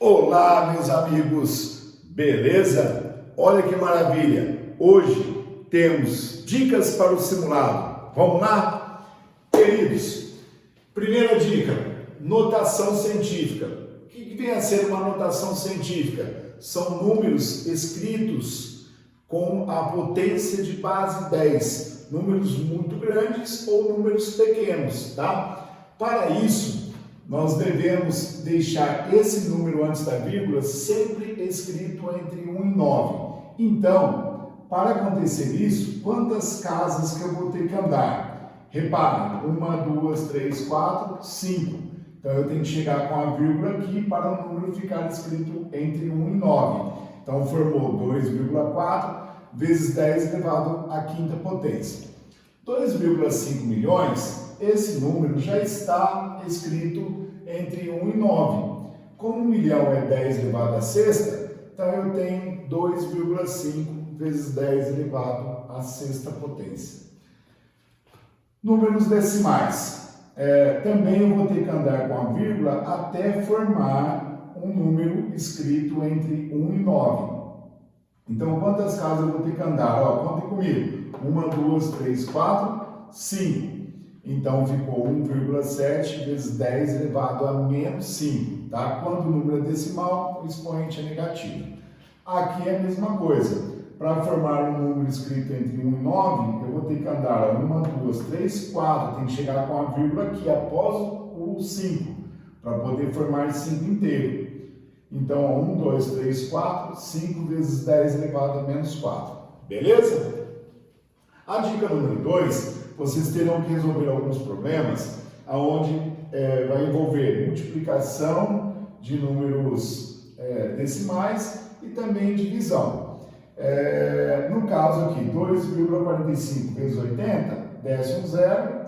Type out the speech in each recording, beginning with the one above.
Olá, meus amigos, beleza? Olha que maravilha! Hoje temos dicas para o simulado. Vamos lá? Queridos, primeira dica, notação científica. O que vem a ser uma notação científica? São números escritos com a potência de base 10, números muito grandes ou números pequenos, tá? Para isso, nós devemos deixar esse número antes da vírgula sempre escrito entre 1 e 9. Então, para acontecer isso, quantas casas que eu vou ter que andar? Reparem, 1, 2, 3, 4, 5. Então, eu tenho que chegar com a vírgula aqui para o número ficar escrito entre 1 e 9. Então, formou 2,4 vezes 10 elevado à quinta potência. 2,5 milhões, esse número já está escrito entre 1 e 9. Como 1 milhão é 10 elevado à sexta, então eu tenho 2,5 vezes 10 elevado à sexta potência. Números decimais. Também eu vou ter que andar com a vírgula até formar um número escrito entre 1 e 9. Então, quantas casas eu vou ter que andar? Contem comigo. 1, 2, 3, 4, 5. Então, ficou 1,7 vezes 10 elevado a menos 5. Tá? Quando o número é decimal, o expoente é negativo. Aqui é a mesma coisa. Para formar um número escrito entre 1 e 9, eu vou ter que andar 1, 2, 3, 4. Tem que chegar com a vírgula aqui após o 5, para poder formar 5 inteiro. Então, 1, 2, 3, 4, 5 vezes 10 elevado a menos 4. Beleza? A dica número 2, vocês terão que resolver alguns problemas onde vai envolver multiplicação de números decimais e também divisão. No caso aqui, 2,45 vezes 80, desce um zero,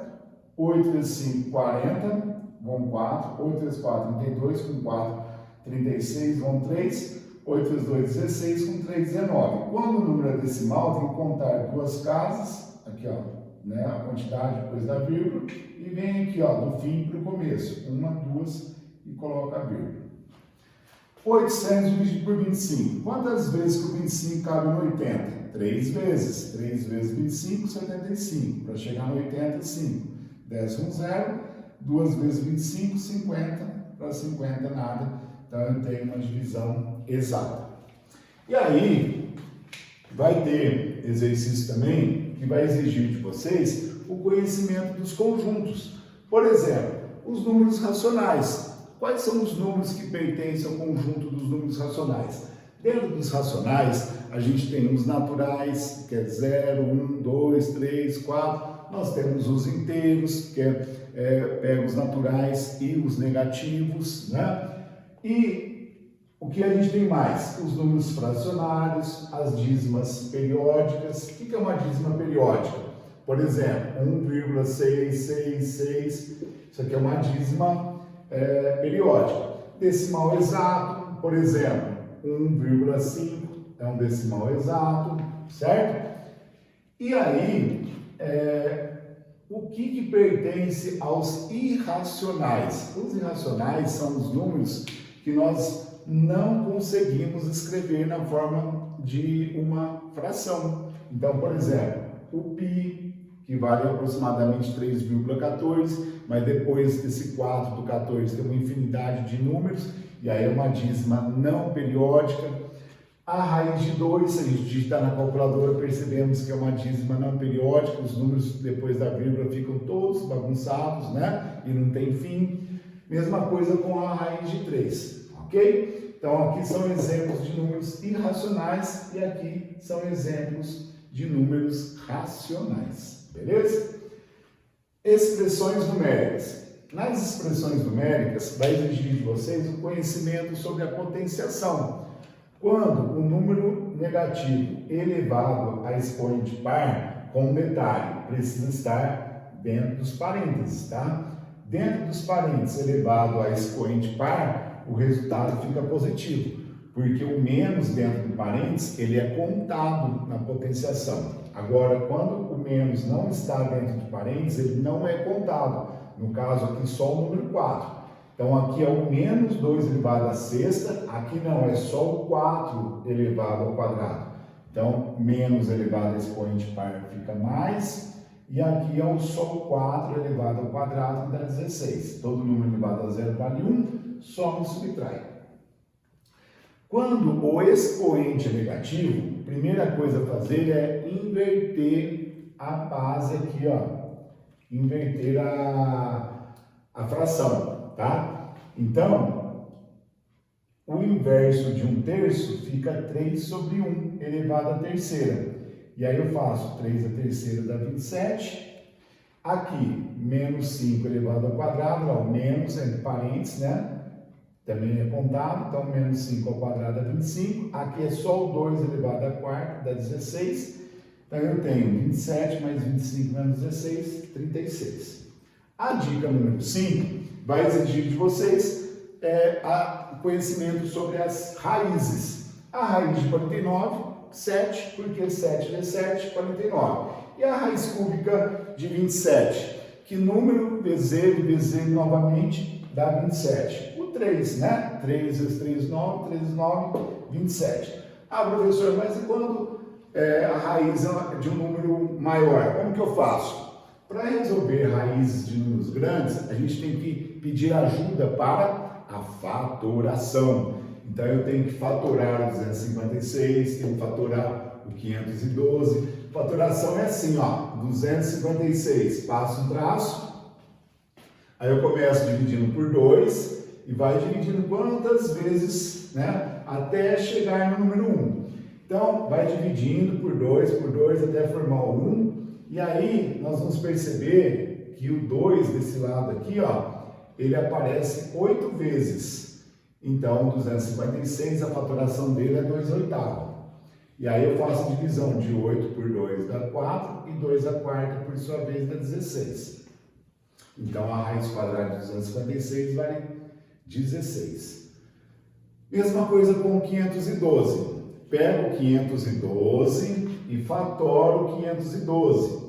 8 vezes 5, 40, vão 4, 8 vezes 4, 32, com 4, 36, vão 3, 8 vezes 2, 16, com 3, 19. Quando o número é decimal, tem que contar duas casas, aqui né, a quantidade depois da vírgula, e vem aqui do fim para o começo, 1, 2, e coloca a vírgula. 800 dividido por 25. Quantas vezes que o 25 cabe no 80? 3 vezes. 3 vezes 25, 75. Para chegar no 80, 5. Desce um zero. 2 vezes 25, 50. Para 50, nada. Então, eu tenho uma divisão exata. E aí, vai ter exercício também que vai exigir de vocês o conhecimento dos conjuntos. Por exemplo, os números racionais. Quais são os números que pertencem ao conjunto dos números racionais? Dentro dos racionais, a gente tem os naturais, que é 0, 1, 2, 3, 4. Nós temos os inteiros, que pega os naturais e os negativos, né? E o que a gente tem mais? Os números fracionários, as dízimas periódicas. O que é uma dízima periódica? Por exemplo, 1,666. Isso aqui é uma dízima periódica. Decimal exato, por exemplo, 1,5 é um decimal exato, certo? E aí, o que pertence aos irracionais? Os irracionais são os números que nós não conseguimos escrever na forma de uma fração. Então, por exemplo, o π, que vale aproximadamente 3,14, mas depois desse 4 do 14 tem uma infinidade de números, e aí é uma dízima não periódica. A raiz de 2, se a gente digitar na calculadora, percebemos que é uma dízima não periódica, os números depois da vírgula ficam todos bagunçados, né? E não tem fim. Mesma coisa com a raiz de 3, ok? Então aqui são exemplos de números irracionais e aqui são exemplos de números racionais. Beleza? Expressões numéricas. Nas expressões numéricas, vai exigir de vocês o conhecimento sobre a potenciação. Quando o número negativo elevado a expoente par, com um detalhe, precisa estar dentro dos parênteses, tá? Dentro dos parênteses elevado a expoente par, o resultado fica positivo, porque o menos dentro do parênteses, ele é contado na potenciação. Agora, quando o menos não está dentro de parênteses, ele não é contado. No caso aqui, só o número 4. Então aqui é o menos 2 elevado à sexta, aqui não, é só o 4 elevado ao quadrado. Então, menos elevado a expoente par fica mais, e aqui é só o 4 elevado ao quadrado que dá 16. Todo número elevado a zero vale 1, soma e subtrai. Quando o expoente é negativo, a primeira coisa a fazer é inverter a base aqui, ó. Inverter a fração, tá? Então, o inverso de 1/3 fica 3 sobre 1 elevado à terceira. E aí eu faço 3 à terceira dá 27. Aqui, menos 5 elevado ao quadrado, ó, menos entre parênteses, né? Também é contado, então menos 5 ao quadrado dá 25. Aqui é só o 2 elevado à quarta, dá 16. Então eu tenho 27 mais 25 menos 16, 36. A dica número 5 vai exigir de vocês conhecimento sobre as raízes. A raiz de 49, 7, porque 7 vezes 7, 49. E a raiz cúbica de 27, que número vezes ele novamente dá 27. O 3, né? 3 vezes 3, 9, 3 vezes 9, 27. Ah, professor, mas e quando a raiz é de um número maior? Como que eu faço? Para resolver raízes de números grandes, a gente tem que pedir ajuda para a fatoração. Então eu tenho que fatorar o 256, tenho que fatorar o 512. Fatoração é assim, ó, 256, passo um traço, aí eu começo dividindo por 2 e vai dividindo quantas vezes, né, até chegar no número 1. Então vai dividindo por 2 até formar o 1, e aí nós vamos perceber que o 2 desse lado aqui, ó, ele aparece 8 vezes. Então, 256, a fatoração dele é 2/8. E aí eu faço a divisão de 8 por 2 dá 4, e 2 à quarta, por sua vez, dá 16. Então, a raiz quadrada de 256 vale 16. Mesma coisa com o 512. Pego o 512 e fatoro o 512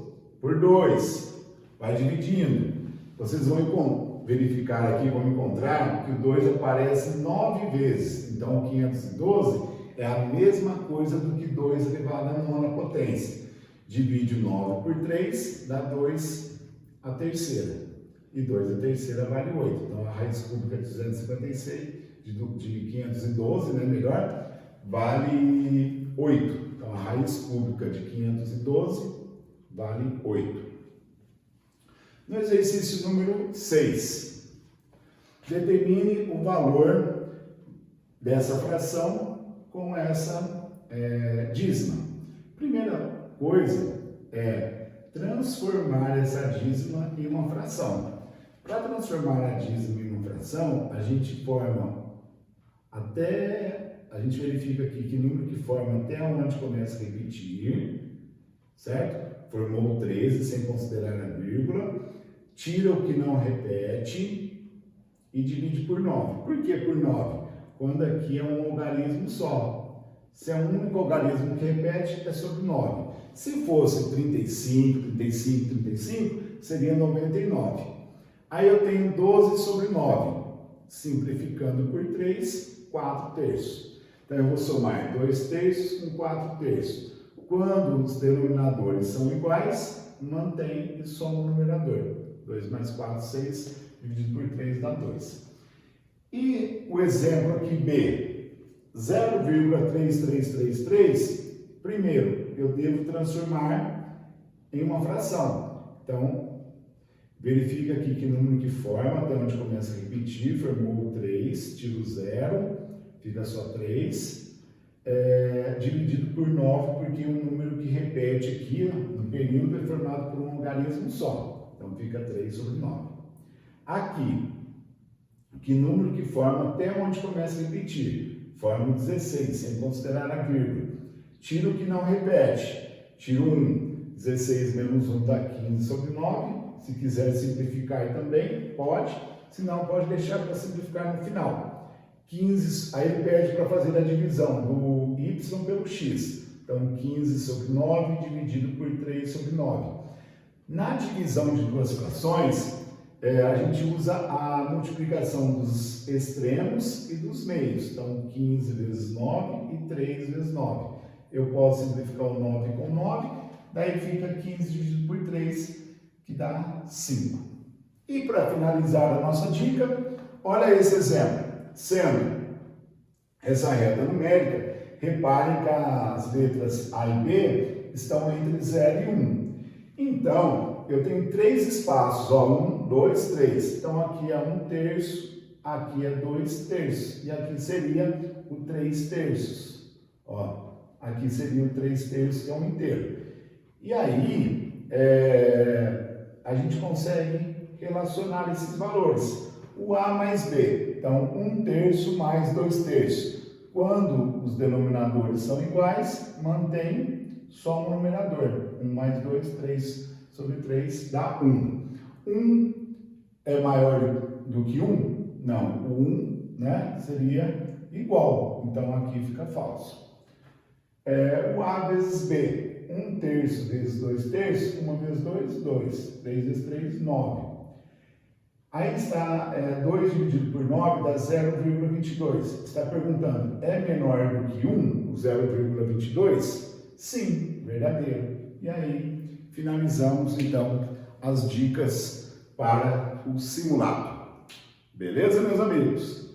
por 2. Vai dividindo. Vocês vão verificar aqui, vão encontrar que o 2 aparece 9 vezes. Então, o 512 é a mesma coisa do que 2 elevado à nona potência. Divide o 9 por 3, dá 2 à terceira. E 2 à terceira vale 8. Então, a raiz cúbica de 256, de 512, né, melhor, vale 8. Então, a raiz cúbica de 512 vale 8. No exercício número 6, determine o valor dessa fração com essa dízima. Primeira coisa é transformar essa dízima em uma fração. Para transformar a dízima em uma fração, a gente verifica aqui que número que forma até onde começa a repetir, certo? Formou 13 sem considerar a vírgula, tira o que não repete e divide por 9. Por que por 9? Quando aqui é um logaritmo só. Se é um único logaritmo que repete, é sobre 9. Se fosse 35, 35, 35, seria 99. Aí eu tenho 12 sobre 9. Simplificando por 3, 4 terços. Então eu vou somar 2 terços com 4 terços. Quando os denominadores são iguais, mantém e soma o numerador. 2 mais 4, 6, dividido por 3 dá 2. E o exemplo aqui B, 0,3333, primeiro, eu devo transformar em uma fração. Então, verifica aqui que número que forma, até onde começa a repetir, formou o 3, tiro o 0, fica só 3. Dividido por 9, porque o número que repete aqui no período é formado por um logaritmo só. Então, fica 3 sobre 9. Aqui, que número que forma até onde começa a repetir? Forma 16, sem considerar a vírgula. Tiro o que não repete. Tiro 1. 16 menos 1 dá 15 sobre 9. Se quiser simplificar também, pode. Se não, pode deixar para simplificar no final. 15, aí ele pede para fazer a divisão do y pelo x. Então, 15 sobre 9 dividido por 3 sobre 9. Na divisão de duas frações, a gente usa a multiplicação dos extremos e dos meios. Então, 15 vezes 9 e 3 vezes 9. Eu posso simplificar o 9 com 9, daí fica 15 dividido por 3, que dá 5. E para finalizar a nossa dica, olha esse exemplo. Sendo essa reta numérica, reparem que as letras A e B estão entre 0 e 1. Então, eu tenho 3 espaços, ó, 1, 2, 3. Então, aqui é 1/3, aqui é 2/3, e aqui seria o 3/3. Ó, aqui seria o 3/3, que é 1 inteiro. E aí, a gente consegue relacionar esses valores. O A mais B, então 1/3 mais 2/3. Quando os denominadores são iguais, mantém só um numerador. 1 mais 2, 3 sobre 3 dá 1. 1 é maior do que 1? Não, o 1, né, seria igual, então aqui fica falso. O A vezes B, 1/3 vezes 2/3, 1 vezes 2, 2, 3 vezes 3, 9. Aí está 2 dividido por 9 dá 0,22. Está perguntando, é menor do que 1, o 0,22? Sim, verdadeiro. E aí, finalizamos então as dicas para o simulado. Beleza, meus amigos?